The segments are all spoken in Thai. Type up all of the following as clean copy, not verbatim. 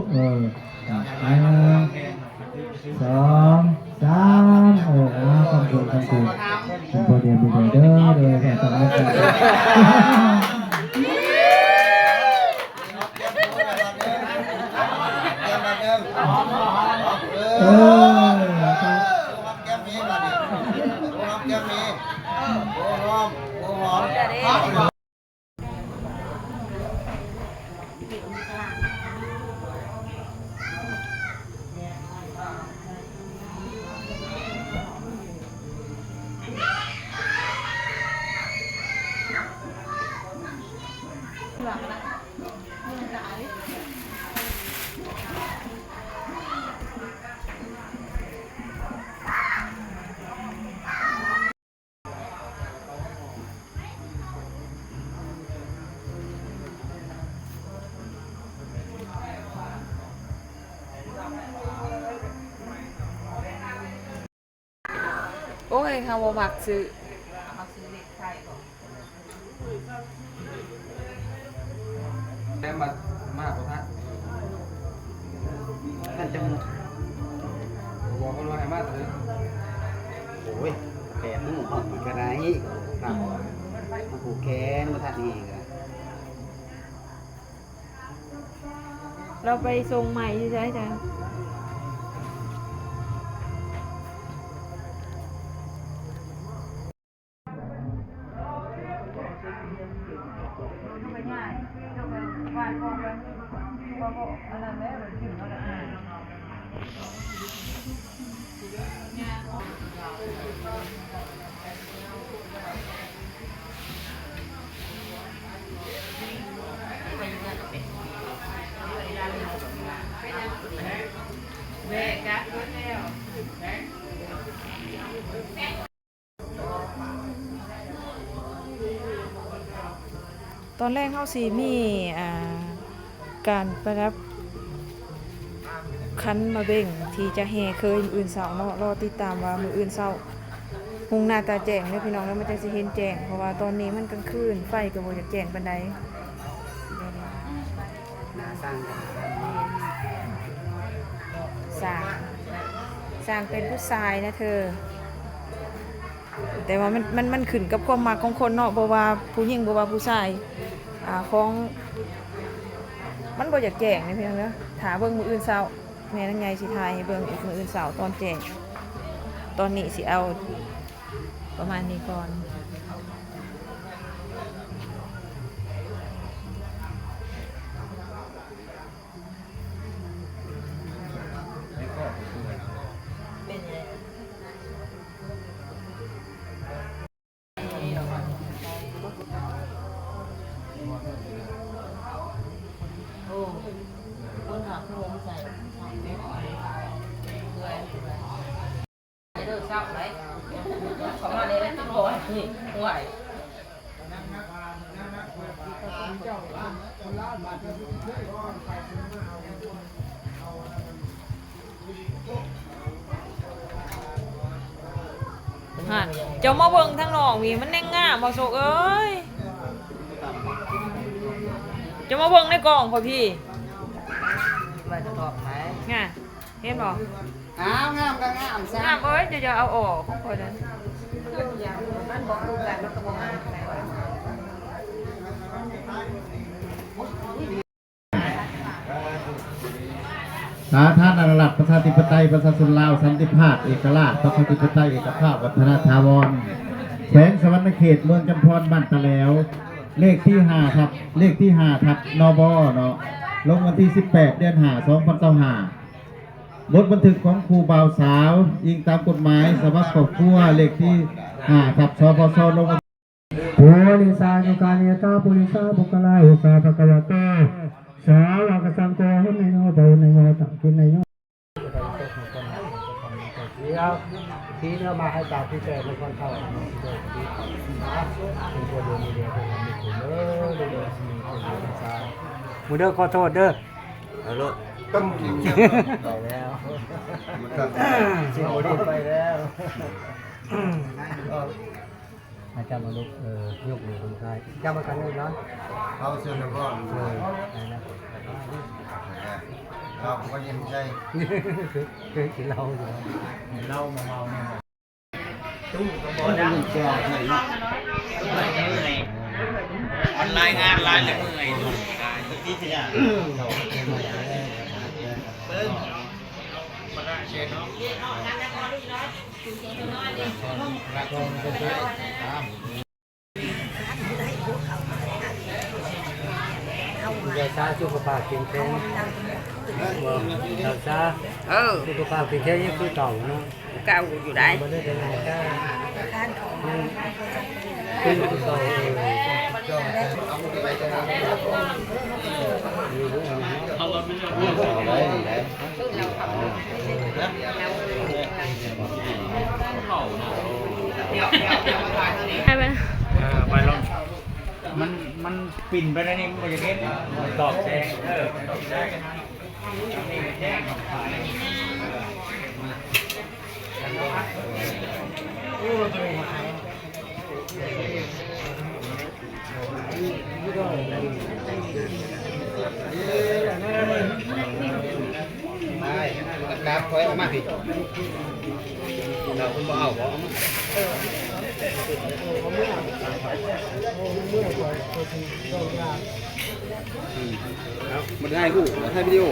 สองสามขอบคุณคุณโปรเดียมดีเด้อแต่ต้องไม่เป็นโอ้ยเขาบ่มักซื้อแต้มมากกว่าท่านจะบอกคนว่าให้มากเลยโอ้ยแขนนุ่งหอมกระไรครับมาผูกแขนมาทัดนี่กัน เราไปทรงใหม่ใช่ไหมจ๊ะตอนแรกเขาสีมีการประดับคันมาเบ่งที่จะแห่เคยมืออื่นเสาร์เนาะรอติดตามว่ามืออื่นเสาร์หุงหน้าตาแจ้งเนี่ยพี่น้องแล้วมันจะเห็นแจ้งเพราะว่าตอนนี้มันกลางคืนไฟก็บ่จะแจ้งปานใดสร้างเป็นผู้ชายนะเธอแต่ว่ามันขึ้นกับความมักของคนเนาะเพราะว่าผู้หญิงบ่ว่าผู้ชายของมันบ่อยากแจ้งนี่เพียงเด้อถ้าเบิ่งมื้ออื่นเช้าแม่นางใหญ่สิทายให้เบิ่งอีกมื้ออื่นเช้าตอนแจ้งตอนนี้สิเอาประมาณนี้ก่อนเจ้ามาเบิ่งทางนอกนี่มันแน่งงามบ่โซกเอ้ยเจ้ามาเบิ่งในกล่องพ่อพี่ว่าจะตอบไหมงามเห็นบ่งามก็งามซะงามเอ้ยจะเอาออกของข่อยนั้นมันบ่รู้กันมันก็บ่งามไหนวะสาธารณรัฐประชาธิปไตยประชาชนลาวสันติภาพเอกราชประชาธิปไตยเอกภาพวัฒนถาวรแขวงสวรรณเขตเมืองจำพรบ้านตะแล้วเลขที่5ทับนบเนาะลงวันที่18เดือน5 2025บทบันทึกของครูบ่าวสาวอิงตามกฎหมายสมัครครอบครัวเลขที่5ทับชพชลงปุริสานุการยตาปุริสาบุคลาอุสาภควตาสาวกสังโฆให้ในโนโตในโนตังคุณในโนทีนี้มาให้จากที่แปดในคนเข้ามือเด้อขอโทษเด้อเอาลูกต้องไปแล้วเสียงดีไปแล้วอาจารย์มาลุกยกมือคนไทยจำมากันเลยเนาะเอาเชิญแล้วก็ เราก็ยังใช่ เคยกินเหล้าอยู่ เหล้าเมาเนี่ย ตู้ก็บ่ได้แก่ไหนเนาะมันรายงานรายละเมื่อยที่ขยะเบิ้งมาได้เชนเนาะรักลงไปตามยาชาสุขภาพแข็งแรงยาชาสุขภาพแข็งแรงยังคือเก่าเนาะ เก่าอยู่ได้ ไม่ได้เป็นไรก็ขึ้นคือเก่าให้ไหม ไปลองมันปิ่นไปแล้วนี่มันจะเห็นตอบแจ้งตอบแจ้งนี่แจ้งไม่กราฟคอยออกมาผิดเราคุณบ่เอาบ่มันได้กูถ่ายวิดีโอ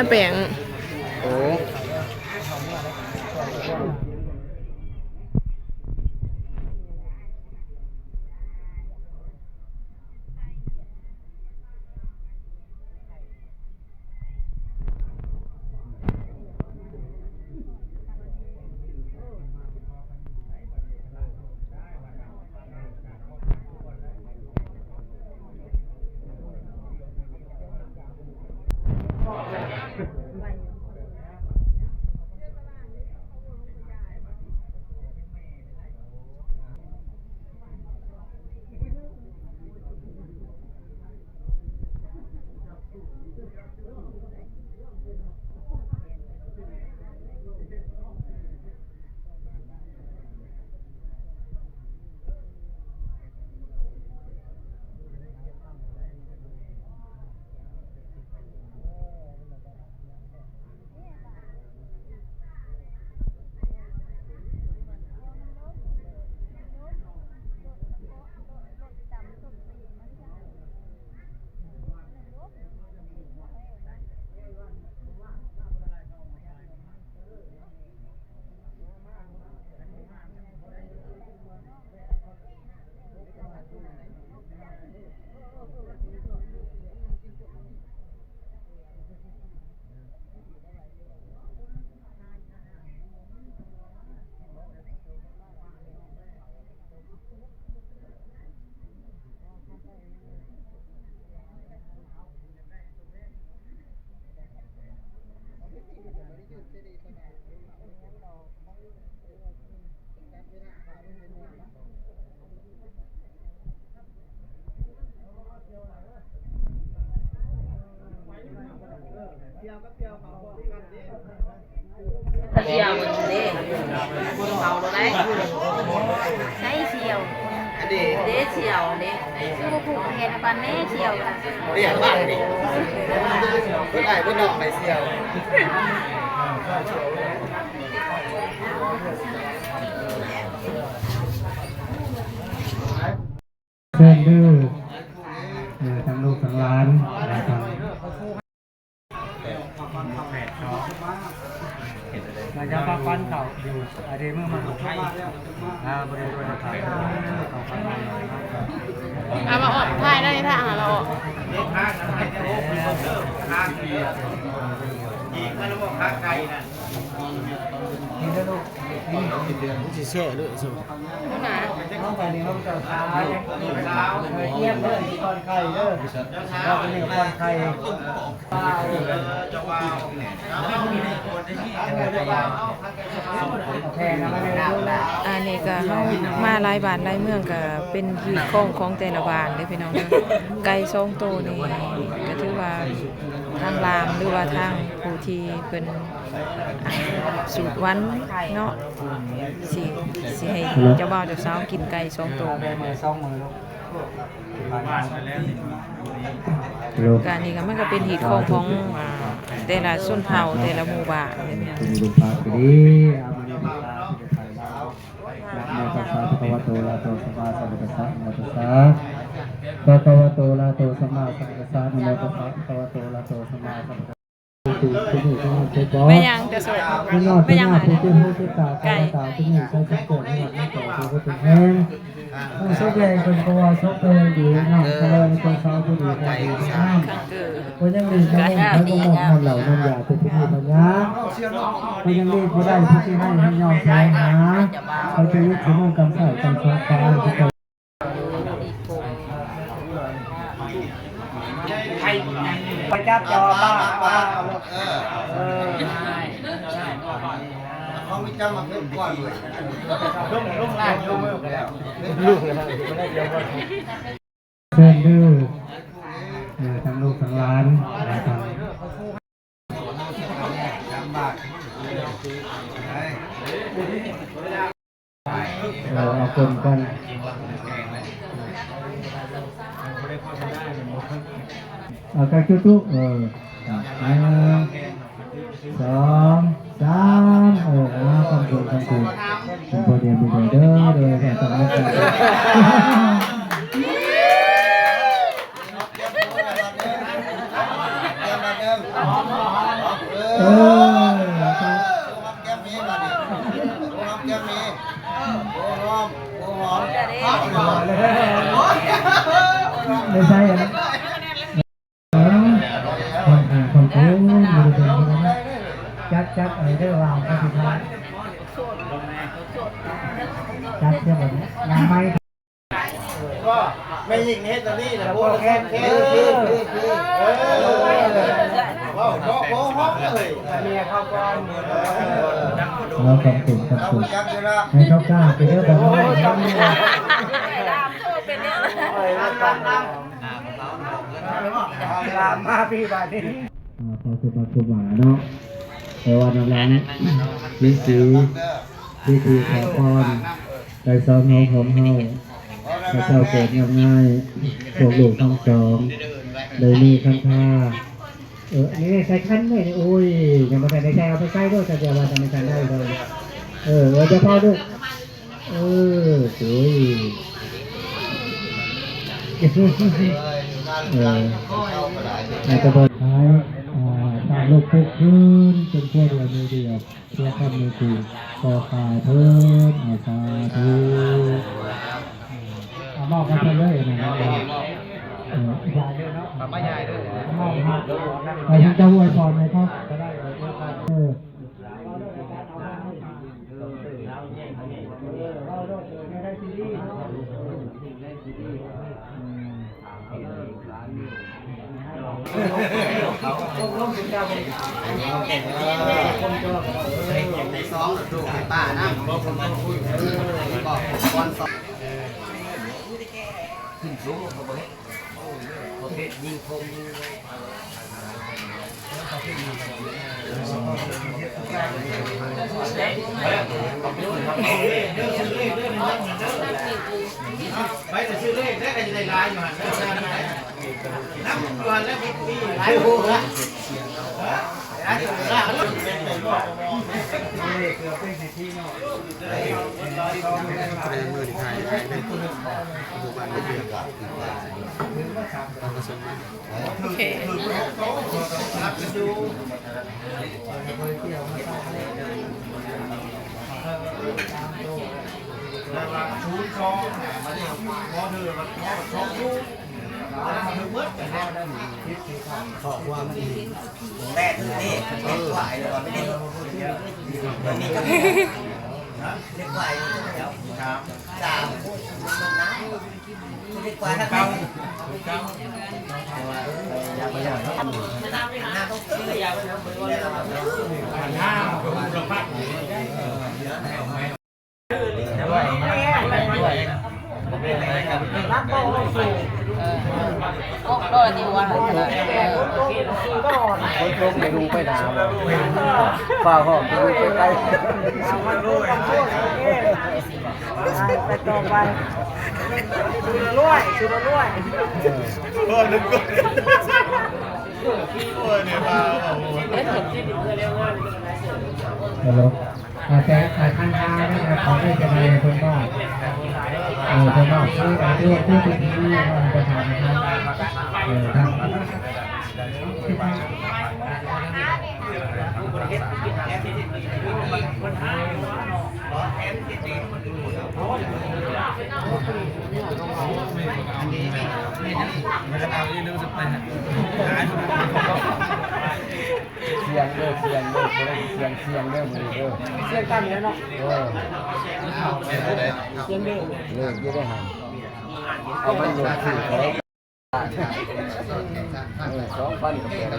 แปลง โอ้เชียวมันนี่เมาแล้วได้ใช่เชียวเด้เชียวเด้คือผูกเห็นปันเน่เชียวกัน เรียกบ้านดิเพื่อนไอ้เพื่อนน้องไปเสี่ยว เพื่อนดื้อทั้งลูกทั้งร้านนะครับ มันจะฟันเขาอยู่อะไรเมื่อมันบริเวณเขา เอามาออกถ่ายได้ทางเราออก อีกมันบอกข้าไก่นะนี่นะลูกนี่จะแช่ด้วยสิ ผู้หนา น้องไปนี่เขาจะเช้าเยี่ยมเลยตอนไข่เด้อเราเป็นนี่ตอนไข่จะว่าแพงนะไม่ได้แล้ว อันนี้ก็เฮามาหลายบ้านหลายเมืองก็เป็นหีบของของแต่ละบ้านเด้อพี่น้องเด้อไก่สองโตวนี่ก็ถือว่าทางรามหรือว่าทางผู้ที่เพิ่นสูตรวันเนาะสิให้เจ้าบ่าวเจ้าสาวกินไก่สองโตว มือสองมือลูกบ้านไปแล้ว ลูก การนี้ก็มันก็เป็นหีบของของ แต่ละชนเผ่าแต่ละหมู่บ้านเนี่ยพี่น้อง คุณลุงพาไปดีเอามาในดีตาที่จะไปแล้วนะโมตัสสะภะคะวะโตอะระหะโตสัมมาสัมพุทธัสสะนะโมตัสสะภะคะวะโตอะระหะโตสัมมาสัมพุทธัสสะนะโมตัสสะภะคะวะโตอะระหะโตสัมมาสัมพุทธัสสะไม่ยังจะสวยไม่ยังหาย ไก่ตาที่นี่ใช้ชุดเกิดให้มันต่อคือว่าเป็นแห้งชุดแดงเป็นตัวชุดเป็นดีนะทะเลเป็นซอสที่ดีใจน้ำวันยังมีน้ำเขาต้องมองเหล่าน้ำยาเป็นพิธีปัญญาวันยังมีผู้ได้พิธีให้ให้ยอมแพ้นะเขาจะยึดถือมุ่งกำใส่กำชับการที่จะไปจับจอบ้าเขาไม่จำมาเพิ่มก้อนเลยลุงล่างลุงไม่แล้วลูกเลยไม่ได้เดียวกันเพื่อนดื้อทั้งลูกทั้งร้านทั้งเอาคนกันเอากระจุตุสองสามคำพูดเป็นพอดีบุญเด้อโดยการทำงานไม่ใช่นะคนโอ้จัดอะไรได้วางกันสุดท้ายจัดเรื่องแบบนี้ยังไม่ยิงเฮดตอนนี้นะพวกแค่ว้าวโอ้โหเลยเมียเข้าก้อนเราคำตุ่มให้เขากล้าไปเรื่องแบบนี้ลามมาพี่บาดนี้พอสุภาพหวานเนาะแต่วันนั้นวิธีขอพรใจซ้อมน้องของเฮาพระเจ้าเกิดง่ายพวกลูกทั้งสองเลยมีขั้นท่านี่ใส่ขั้นเลยโอ้ยยังไม่ใส่ในใจเอาไปใกล้ด้วยแต่เดี๋ยวว่าจะไม่ใส่ได้เลยจะพอด้วยสวยอาจจะบอกท้ายสร้างลูกพุกขึ้นจนพวกเดียวมือเดียวเพื่อทำมือถือขอขาเพิ่มสาธุมอบกันไปเลยนะครับยายด้วยเนาะป้ายายด้วยมอบครับใครจะอวยพรไหมครับก็ได้ในซองดูให้ป้านะบอกก่อนสองขึ้นสูงเขาบอกเขาเพชรยิงคมยิงไปจะซื้อเลขได้กันจะได้ลายอยู่หันน้ำอยู่หันแล้วมีหลายหัวโอเคบอกว่ามันแม่ถึงนี่เล็กกว่าเลยไม่ได้มันมีกระเพาะเล็กกว่าแล้วสามน้ำเล็กกว่าถ้าเขาอยากไปอยากหน้าต้องซื้ออยากไปแล้วหน้าเราพักรักโตสูงก็ดีว่าคนชมไปดูไปหนาวฝ้าห้องไปดูไปใกล้มันรู้ไปต่อไปชูรวย ฮัลโหลแต่ทางทางนะครับเขาได้จะได้คนนอกคนนอกที่ที่ประธานนะครับ เสียงเด้อเสียงเด้อเสียงเด้อมือเด้อเสียงตั้งแล้วเนาะเสียงเด้อเลิกยี่ได้หันเอามันหนุนถือเขา2,000ก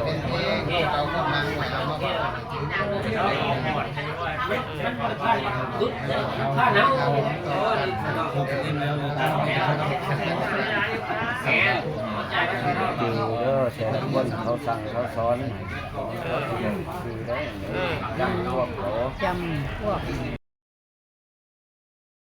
ับดูเด้อแต่ละคนเขาสั่งเขาสอนคือได้จำพวกเขาจำพวก